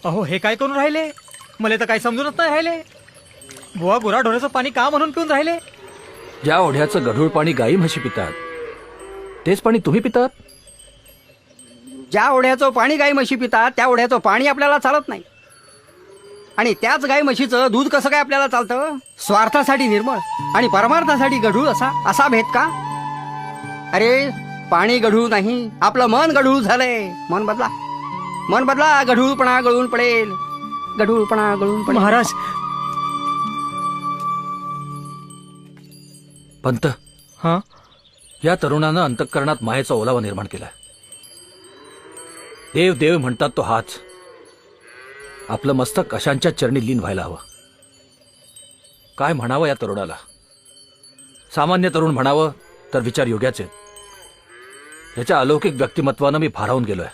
अहो हे काय करून राहिले? मला तर काही समजूनच नाही राहिले. बुवा गुराढोराचं पाणी का म्हणून पिऊन राहिले? ज्या ओढ्याचं गढूळ पाणी गाई म्हशी पितात तेच पाणी तुम्ही पितात. ज्या ओढ्याचं पाणी गाई म्हशी पितात त्या ओढ्याचं पाणी आपल्याला चालत नाही. आणि त्याच गाई म्हशीचं दूध कसं काय आपल्याला चालतं? स्वार्थासाठी निर्मळ आणि परमार्थासाठी गढूळ असा भेद का? अरे पाणी गढूळ नाही, आपलं मन गढूळ झालंय. मन बदला, गढूळपणा गळून पडेल. गढूळपणा गळून पडेल. महाराज, पंत, हा या तरुणानं अंतःकरणात मायेचा ओलावा निर्माण केलाय. देव देव म्हणतात तो हाच. आपलं मस्तक अशांच्या चरणी लीन व्हायला हवं. काय म्हणावं या तरुणाला? सामान्य तरुण म्हणावं तर विचार योग्याचे. याच्या अलौकिक व्यक्तिमत्वानं मी भारावून गेलोय.